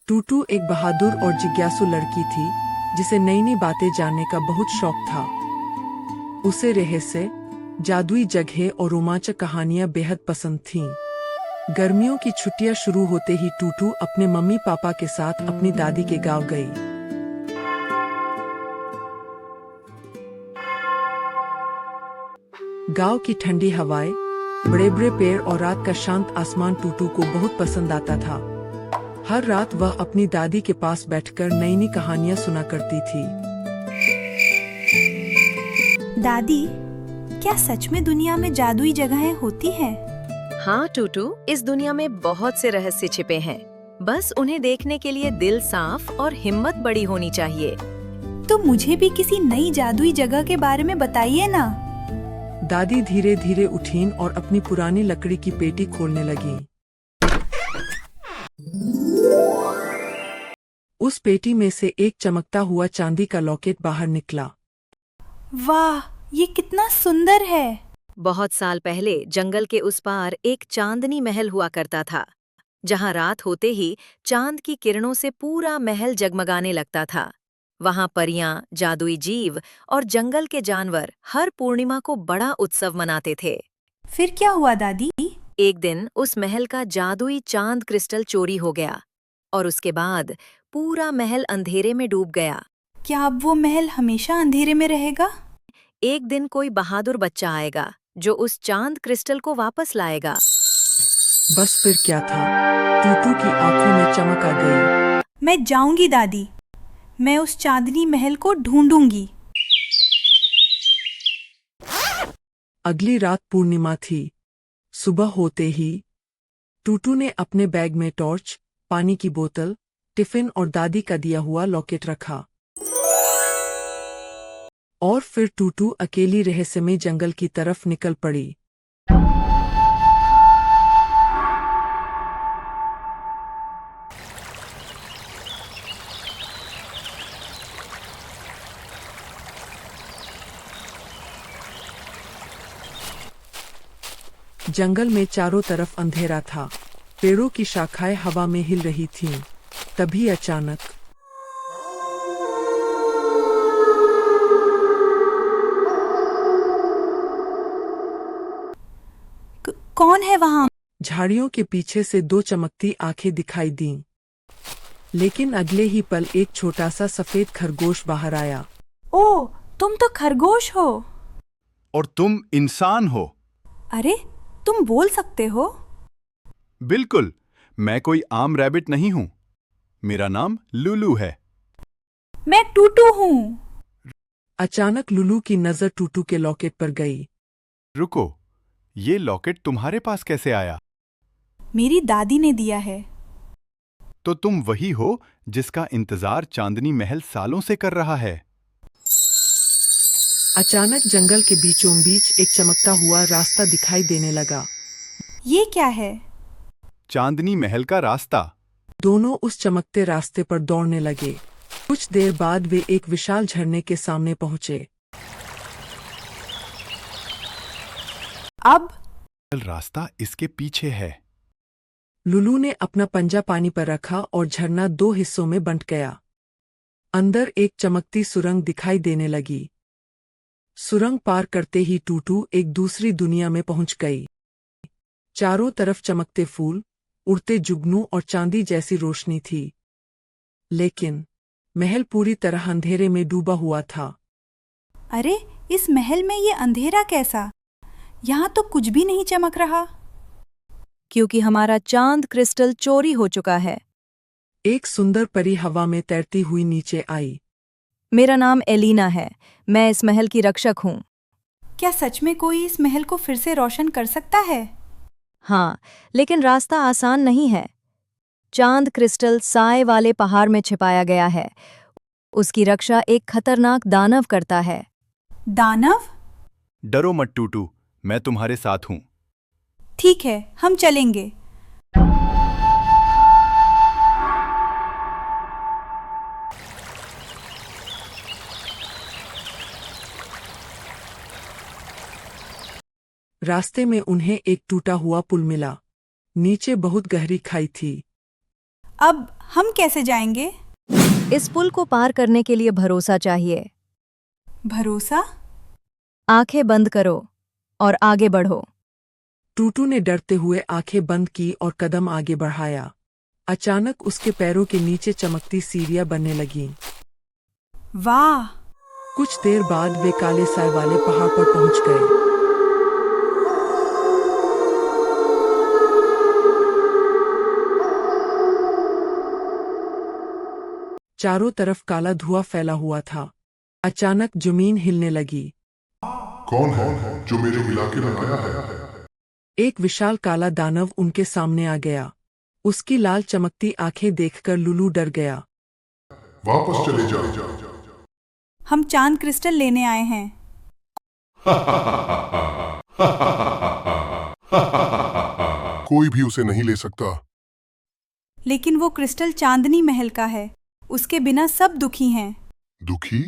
टूटू एक बहादुर और जिज्ञासु लड़की थी जिसे नई नई बातें जानने का बहुत शौक था। उसे रहस्य, जादुई जगह और रोमांचक कहानियां बेहद पसंद थीं। गर्मियों की छुट्टियां शुरू होते ही टूटू अपने मम्मी पापा के साथ अपनी दादी के गांव गई। गांव की ठंडी हवाएं, बड़े बड़े पेड़ और रात का शांत आसमान टूटू को बहुत पसंद आता था। हर रात वह अपनी दादी के पास बैठकर नई नई कहानियां सुना करती थी। दादी, क्या सच में दुनिया में जादुई जगहें होती हैं? हाँ टूटू, इस दुनिया में बहुत से रहस्य छिपे हैं। बस उन्हें देखने के लिए दिल साफ और हिम्मत बड़ी होनी चाहिए। तो मुझे भी किसी नई जादुई जगह के बारे में बताइए ना। दादी धीरे धीरे उठीं और अपनी पुरानी लकड़ी की पेटी खोलने लगीं। उस पेटी में से एक चमकता हुआ चांदी का लॉकेट बाहर निकला। वाह, ये कितना सुंदर है! बहुत साल पहले जंगल के उस पार एक चांदनी महल हुआ करता था, जहाँ रात होते ही चांद की किरणों से पूरा महल जगमगाने लगता था। वहाँ परियां, जादुई जीव और जंगल के जानवर हर पूर्णिमा को बड़ा उत्सव मनाते थे। फिर क्या हुआ दादी? एक दिन उस महल का जादुई चांद क्रिस्टल चोरी हो गया और उसके बाद पूरा महल अंधेरे में डूब गया। क्या अब वो महल हमेशा अंधेरे में रहेगा? एक दिन कोई बहादुर बच्चा आएगा जो उस चांद क्रिस्टल को वापस लाएगा। बस फिर क्या था, टूटू की आंखों में चमक आ गई। मैं जाऊंगी दादी, मैं उस चांदनी महल को ढूंढूंगी। अगली रात पूर्णिमा थी। सुबह होते ही टूटू ने अपने बैग में टॉर्च, पानी की बोतल, टिफिन और दादी का दिया हुआ लॉकेट रखा। और फिर टूटू अकेली रहस्यमय जंगल की तरफ निकल पड़ी। जंगल में चारों तरफ अंधेरा था। पेड़ों की शाखाएं हवा में हिल रही थीं। तभी अचानक कौन है वहाँ? झाड़ियों के पीछे से दो चमकती आंखें दिखाई दीं। लेकिन अगले ही पल एक छोटा सा सफेद खरगोश बाहर आया। ओह, तुम तो खरगोश हो। और तुम इंसान हो। अरे, तुम बोल सकते हो? बिल्कुल, मैं कोई आम रैबिट नहीं हूँ। मेरा नाम लुलू है। मैं टूटू हूँ। अचानक लुलू की नजर टूटू के लॉकेट पर गई। रुको, ये लॉकेट तुम्हारे पास कैसे आया? मेरी दादी ने दिया है। तो तुम वही हो जिसका इंतजार चांदनी महल सालों से कर रहा है। अचानक जंगल के बीचों बीच एक चमकता हुआ रास्ता दिखाई देने लगा। ये क्या है? चांदनी महल का रास्ता। दोनों उस चमकते रास्ते पर दौड़ने लगे। कुछ देर बाद वे एक विशाल झरने के सामने पहुंचे। अब रास्ता इसके पीछे है। लुलू ने अपना पंजा पानी पर रखा और झरना दो हिस्सों में बंट गया। अंदर एक चमकती सुरंग दिखाई देने लगी। सुरंग पार करते ही टूटू एक दूसरी दुनिया में पहुंच गई। चारों तरफ चमकते फूल, उड़ते जुगनू और चांदी जैसी रोशनी थी। लेकिन महल पूरी तरह अंधेरे में डूबा हुआ था। अरे, इस महल में ये अंधेरा कैसा? यहाँ तो कुछ भी नहीं चमक रहा। क्योंकि हमारा चांद क्रिस्टल चोरी हो चुका है। एक सुंदर परी हवा में तैरती हुई नीचे आई। मेरा नाम एलिना है। मैं इस महल की रक्षक हूँ। क्या सच में कोई इस महल को फिर से रोशन कर सकता है? हाँ, लेकिन रास्ता आसान नहीं है। चांद क्रिस्टल साए वाले पहाड़ में छिपाया गया है। उसकी रक्षा एक खतरनाक दानव करता है। दानव? डरो मत टूटू, मैं तुम्हारे साथ हूँ। ठीक है, हम चलेंगे। रास्ते में उन्हें एक टूटा हुआ पुल मिला। नीचे बहुत गहरी खाई थी। अब हम कैसे जाएंगे? इस पुल को पार करने के लिए भरोसा चाहिए। भरोसा? आंखें बंद करो और आगे बढ़ो। टूटू ने डरते हुए आंखें बंद की और कदम आगे बढ़ाया। अचानक उसके पैरों के नीचे चमकती सीढ़ियां बनने लगीं। वाह! कुछ देर बाद वे काले साए वाले पहाड़ पर पहुंच गए। चारों तरफ काला धुआं फैला हुआ था। अचानक जमीन हिलने लगी। कौन है जो मेरे इलाके में आया है? एक विशाल काला दानव उनके सामने आ गया। उसकी लाल चमकती आंखें देखकर लुलू डर गया। वापस चले जाओ। हम चांद क्रिस्टल लेने आए हैं। कोई भी उसे नहीं ले सकता। लेकिन वो क्रिस्टल चांदनी महल का है। उसके बिना सब दुखी हैं। दुखी?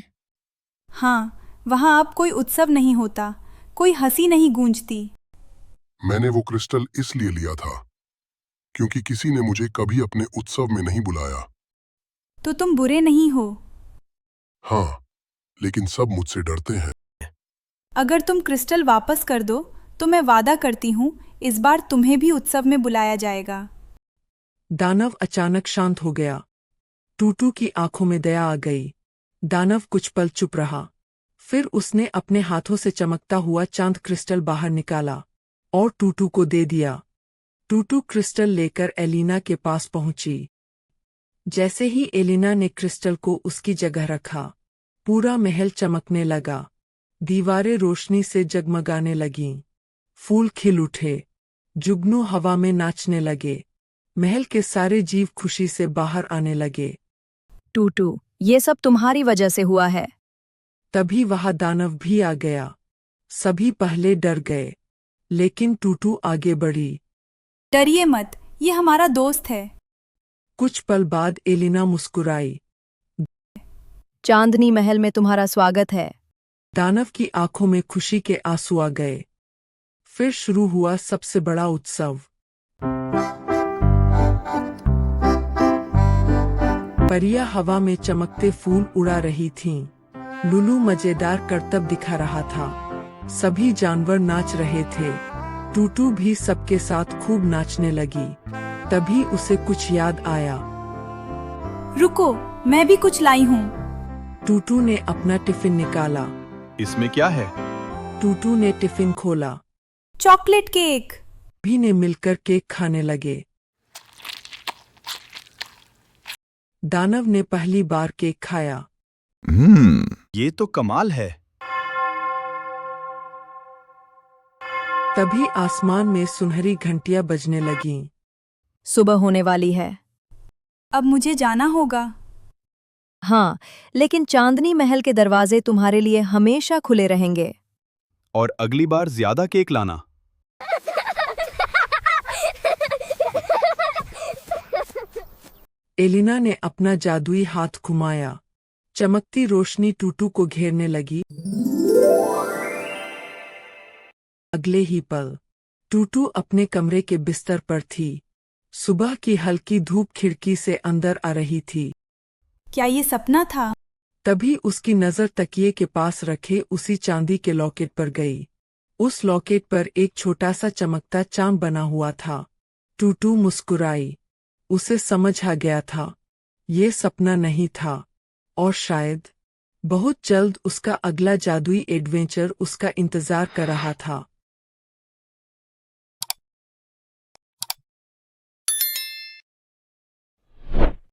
हाँ, वहाँ अब कोई उत्सव नहीं होता, कोई हंसी नहीं गूंजती। मैंने वो क्रिस्टल इसलिए लिया था क्योंकि किसी ने मुझे कभी अपने उत्सव में नहीं बुलाया। तो तुम बुरे नहीं हो। हाँ, लेकिन सब मुझसे डरते हैं। अगर तुम क्रिस्टल वापस कर दो तो मैं वादा करती हूँ इस बार तुम्हें भी उत्सव में बुलाया जाएगा। दानव अचानक शांत हो गया। टूटू की आंखों में दया आ गई। दानव कुछ पल चुप रहा। फिर उसने अपने हाथों से चमकता हुआ चांद क्रिस्टल बाहर निकाला और टूटू को दे दिया। टूटू क्रिस्टल लेकर एलिना के पास पहुंची। जैसे ही एलिना ने क्रिस्टल को उसकी जगह रखा, पूरा महल चमकने लगा। दीवारें रोशनी से जगमगाने लगीं। फूल खिल उठे। जुगनू हवा में नाचने लगे। महल के सारे जीव खुशी से बाहर आने लगे। टूटू, ये सब तुम्हारी वजह से हुआ है। तभी वहां दानव भी आ गया। सभी पहले डर गए, लेकिन टूटू आगे बढ़ी। डरिए मत, ये हमारा दोस्त है। कुछ पल बाद एलिना मुस्कुराई। चांदनी महल में तुम्हारा स्वागत है। दानव की आंखों में खुशी के आंसू आ गए। फिर शुरू हुआ सबसे बड़ा उत्सव। परियां हवा में चमकते फूल उड़ा रही थीं। लुलू मजेदार करतब दिखा रहा था। सभी जानवर नाच रहे थे। टूटू भी सबके साथ खूब नाचने लगी। तभी उसे कुछ याद आया। रुको, मैं भी कुछ लाई हूँ। टूटू ने अपना टिफिन निकाला। इसमें क्या है? टूटू ने टिफिन खोला। Chocolate cake. सभी ने मिलकर केक खाने लगे। दानव ने पहली बार केक खाया। ये तो कमाल है। तभी आसमान में सुनहरी घंटियां बजने लगीं। सुबह होने वाली है। अब मुझे जाना होगा। हाँ, लेकिन चांदनी महल के दरवाजे तुम्हारे लिए हमेशा खुले रहेंगे। और अगली बार ज्यादा केक लाना। एलिना ने अपना जादुई हाथ घुमाया। चमकती रोशनी टूटू को घेरने लगी। अगले ही पल टूटू अपने कमरे के बिस्तर पर थी। सुबह की हल्की धूप खिड़की से अंदर आ रही थी। क्या ये सपना था? तभी उसकी नजर तकिए के पास रखे उसी चांदी के लॉकेट पर गई। उस लॉकेट पर एक छोटा सा चमकता चांद बना हुआ था। टूटू मुस्कुराई। उसे समझ आ गया था, ये सपना नहीं था, और शायद बहुत जल्द उसका अगला जादुई एडवेंचर उसका इंतजार कर रहा था।